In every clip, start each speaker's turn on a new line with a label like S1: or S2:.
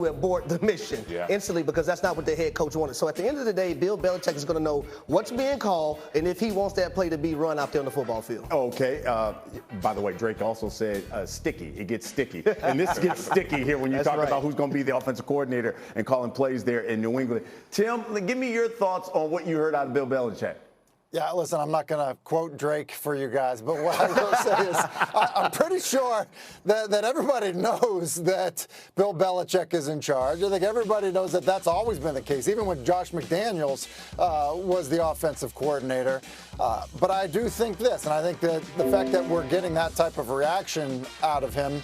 S1: we abort the mission instantly because that's not what the head coach wanted. So at the end of the day, Bill Belichick is going to know what's being called and if he wants that play to be run out there on the football field.
S2: Okay. By the way, Drake also said sticky. It gets sticky. And this gets sticky here when you talk about who's going to be the offensive coordinator and calling plays there in New England. Tim, give me your thoughts on what you heard out of Bill Belichick.
S3: Yeah, listen, I'm not going to quote Drake for you guys, but what I will say is I'm pretty sure that everybody knows that Bill Belichick is in charge. I think everybody knows that that's always been the case, even when Josh McDaniels was the offensive coordinator. But I do think this, and I think that the fact that we're getting that type of reaction out of him,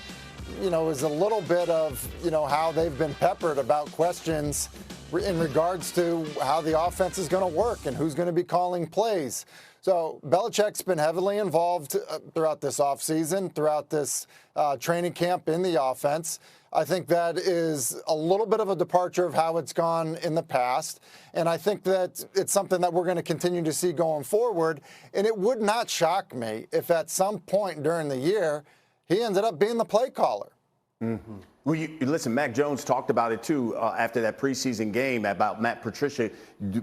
S3: is a little bit of, how they've been peppered about questions in regards to how the offense is going to work and who's going to be calling plays. So Belichick's been heavily involved throughout this offseason, throughout this training camp in the offense. I think that is a little bit of a departure of how it's gone in the past. And I think that it's something that we're going to continue to see going forward. And it would not shock me if at some point during the year, he ended up being the play caller.
S2: Mm-hmm. Well, listen, Mac Jones talked about it, too, after that preseason game about Matt Patricia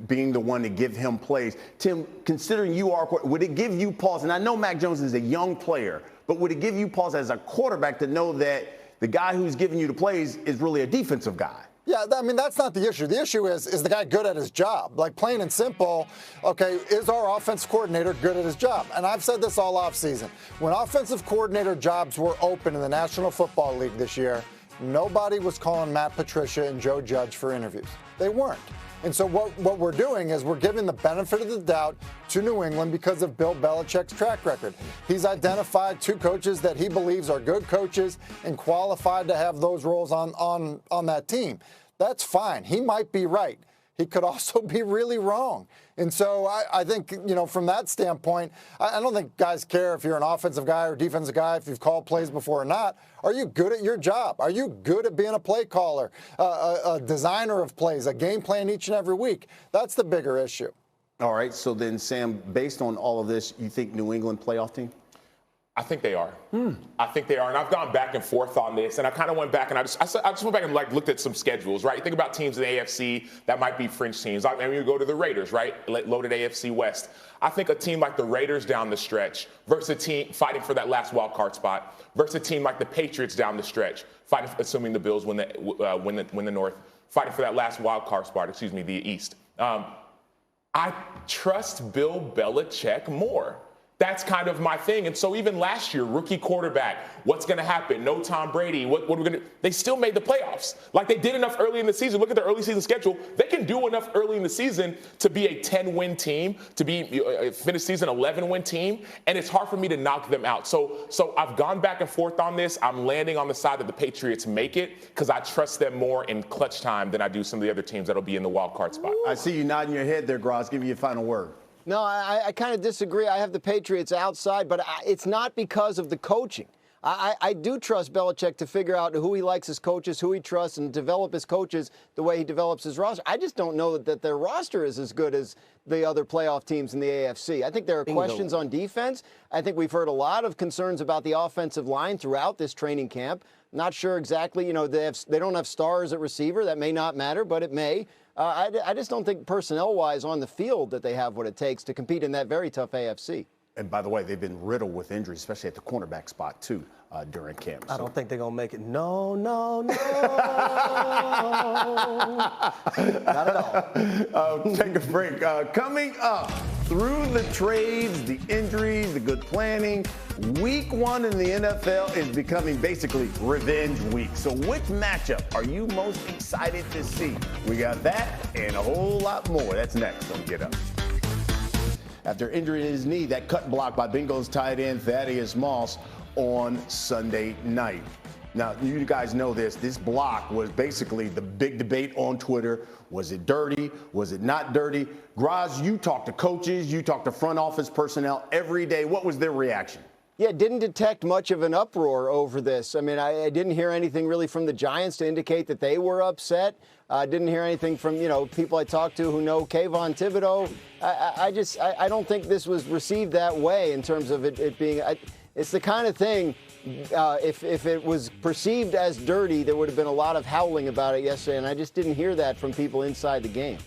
S2: being the one to give him plays. Tim, considering you are, would it give you pause? And I know Mac Jones is a young player, but would it give you pause as a quarterback to know that the guy who's giving you the plays is really a defensive guy?
S3: Yeah, I mean, that's not the issue. The issue is the guy good at his job? Like, plain and simple, okay, is our offensive coordinator good at his job? And I've said this all offseason. When offensive coordinator jobs were open in the National Football League this year, nobody was calling Matt Patricia and Joe Judge for interviews. They weren't. And so what we're doing is we're giving the benefit of the doubt to New England because of Bill Belichick's track record. He's identified two coaches that he believes are good coaches and qualified to have those roles on that team. That's fine. He might be right. He could also be really wrong. And so I think, from that standpoint, I don't think guys care if you're an offensive guy or defensive guy, if you've called plays before or not. Are you good at your job? Are you good at being a play caller, a designer of plays, a game plan each and every week? That's the bigger issue.
S2: All right. So then, Sam, based on all of this, you think New England playoff team?
S4: I think they are. I think they are. And I've gone back and forth on this. And I kind of went back and I just went back and looked at some schedules, right? You think about teams in the AFC that might be fringe teams. I mean, you go to the Raiders, right? Loaded AFC West. I think a team like the Raiders down the stretch versus a team fighting for that last wild card spot versus a team like the Patriots down the stretch, assuming the Bills win the North, fighting for that last wild card spot, the East. I trust Bill Belichick more. That's kind of my thing. And so even last year, rookie quarterback, what's going to happen? No Tom Brady. What are we going to do? They still made the playoffs. Like, they did enough early in the season. Look at their early season schedule. They can do enough early in the season to be a 10-win team, to be finish season 11-win team. And it's hard for me to knock them out. So I've gone back and forth on this. I'm landing on the side that the Patriots make it because I trust them more in clutch time than I do some of the other teams that'll be in the wild card spot.
S2: I see you nodding your head there, Gross. Give me your final word.
S5: No, I kind of disagree. I have the Patriots outside, but it's not because of the coaching. I do trust Belichick to figure out who he likes as coaches, who he trusts, and develop his coaches the way he develops his roster. I just don't know that their roster is as good as the other playoff teams in the AFC. I think there are questions on defense. I think we've heard a lot of concerns about the offensive line throughout this training camp. Not sure exactly, they don't have stars at receiver. That may not matter, but it may. I just don't think personnel-wise on the field that they have what it takes to compete in that very tough AFC.
S2: And by the way, they've been riddled with injuries, especially at the cornerback spot, too, during camp.
S1: I don't think they're going to make it. No. Not at all.
S2: Take a break. Coming up, through the trades, the injuries, the good planning, week one in the NFL is becoming basically revenge week. So which matchup are you most excited to see? We got that and a whole lot more. That's next on Get Up. After injuring his knee, that cut block by Bengals tight end Thaddeus Moss on Sunday night. Now, you guys know this. This block was basically the big debate on Twitter. Was it dirty? Was it not dirty? Graz, you talk to coaches, you talk to front office personnel every day. What was their reaction?
S5: Yeah, didn't detect much of an uproar over this. I mean, I didn't hear anything really from the Giants to indicate that they were upset. I didn't hear anything from, people I talked to who know Kayvon Thibodeau. I don't think this was received that way in terms of it being It's the kind of thing, if it was perceived as dirty, there would have been a lot of howling about it yesterday, and I just didn't hear that from people inside the game.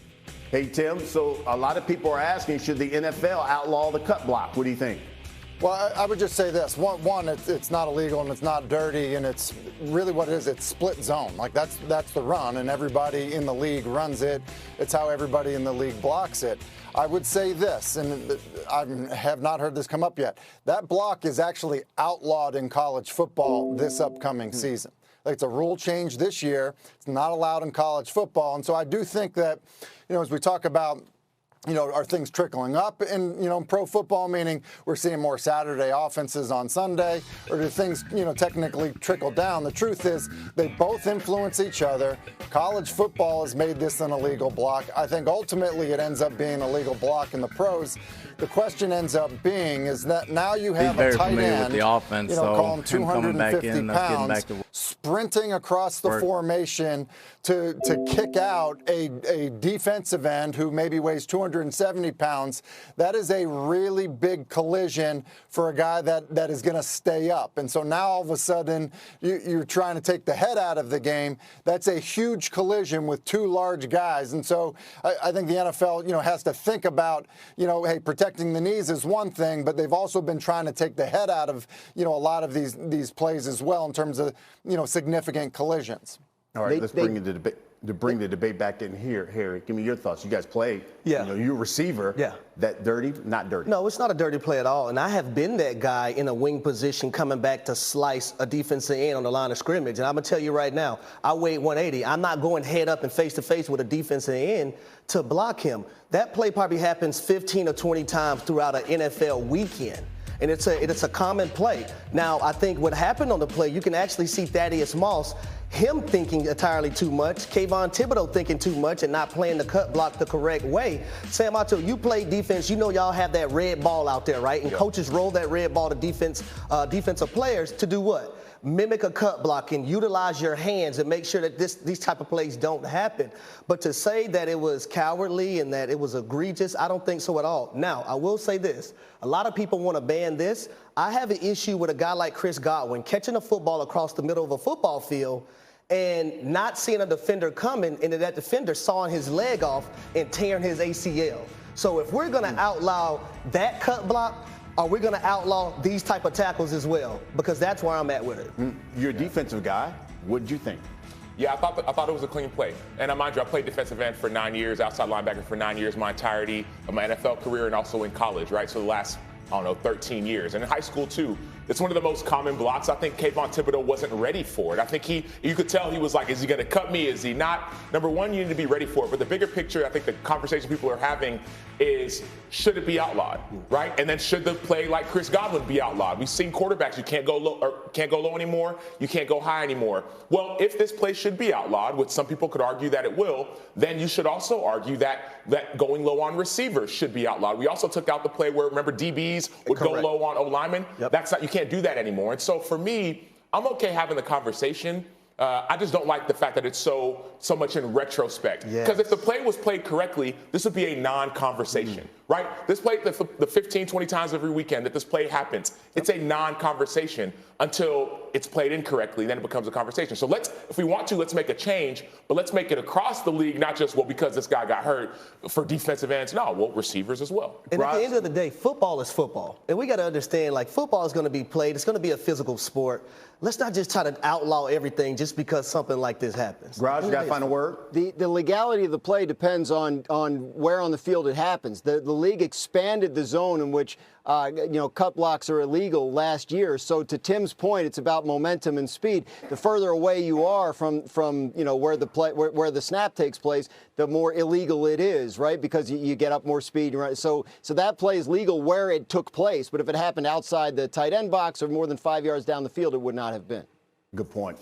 S2: Hey, Tim, so a lot of people are asking, should the NFL outlaw the cut block? What do you think?
S3: Well, I would just say this. One, it's not illegal and it's not dirty, and it's really what it is. It's split zone. Like, that's the run, and everybody in the league runs it. It's how everybody in the league blocks it. I would say this, and I have not heard this come up yet. That block is actually outlawed in college football this upcoming season. Like, it's a rule change this year. It's not allowed in college football. And so I do think that, as we talk about, are things trickling up in, pro football, meaning we're seeing more Saturday offenses on Sunday, or do things, technically trickle down? The truth is they both influence each other. College football has made this an illegal block. I think ultimately it ends up being a legal block in the pros. The question ends up being is that now you have a tight end,
S6: with the offense,
S3: call him 250 pounds, sprinting across the formation to kick out a defensive end who maybe weighs 270 pounds. That is a really big collision for a guy that is going to stay up. And so now all of a sudden you're trying to take the head out of the game. That's a huge collision with two large guys. And so I think the NFL, has to think about, hey, protecting the knees is one thing, but they've also been trying to take the head out of, a lot of these plays as well in terms of, significant collisions.
S2: All right, let's bring the debate back in here. Harry, give me your thoughts. You guys played.
S1: Yeah.
S2: You're a receiver.
S1: Yeah.
S2: That dirty? Not dirty.
S1: No, it's not a dirty play at all. And I have been that guy in a wing position coming back to slice a defensive end on the line of scrimmage. And I'm going to tell you right now, I weigh 180. I'm not going head up and face-to-face with a defensive end to block him. That play probably happens 15 or 20 times throughout an NFL weekend. And it's a common play. Now, I think what happened on the play, you can actually see Thaddeus Moss, him thinking entirely too much, Kayvon Thibodeau thinking too much and not playing the cut block the correct way. Sam Otto, you play defense, y'all have that red ball out there, right? And coaches roll that red ball to defensive players to do what? Mimic a cut block and utilize your hands and make sure that these type of plays don't happen. But to say that it was cowardly and that it was egregious, I don't think so at all. Now, I will say this. A lot of people want to ban this. I have an issue with a guy like Chris Godwin catching a football across the middle of a football field and not seeing a defender coming, and that defender sawing his leg off and tearing his ACL. So if we're going to outlaw that cut block, are we going to outlaw these type of tackles as well? Because that's where I'm at with it.
S2: You're a defensive guy. What did you think?
S4: Yeah, I thought it was a clean play. And mind you, I played defensive end for 9 years, outside linebacker for 9 years, my entirety of my NFL career and also in college, right? So the last, 13 years. And in high school, too. It's one of the most common blocks. I think Kayvon Thibodeau wasn't ready for it. I think you could tell he was like, is he going to cut me? Is he not? Number one, you need to be ready for it. But the bigger picture, I think the conversation people are having is, should it be outlawed, right? And then should the play like Chris Godwin be outlawed? We've seen quarterbacks, you can't go low anymore, you can't go high anymore. Well, if this play should be outlawed, which some people could argue that it will, then you should also argue that going low on receivers should be outlawed. We also took out the play where, remember, DBs would go low on O-linemen. Yep. You can't do that anymore. And so for me, I'm okay having the conversation. I just don't like the fact that it's so much in retrospect. Because if the play was played correctly, this would be a non-conversation, right? This play, the 15, 20 times every weekend that this play happens, it's a non-conversation until it's played incorrectly, then it becomes a conversation. So if we want to, let's make a change, but let's make it across the league, not just, because this guy got hurt for defensive ends. No, receivers as well.
S1: And at the end of the day, football is football. And we got to understand, football is going to be played. It's going to be a physical sport. Let's not just try to outlaw everything just because something like this happens.
S2: Raj, you got to find a word?
S5: The legality of the play depends on where on the field it happens. The league expanded the zone in which cut blocks are illegal last year. So to Tim's point, it's about momentum and speed. The further away you are from where the snap takes place, the more illegal it is, right? Because you get up more speed, right? So that play is legal where it took place. But if it happened outside the tight end box or more than 5 yards down the field, it would not have been.
S2: Good point.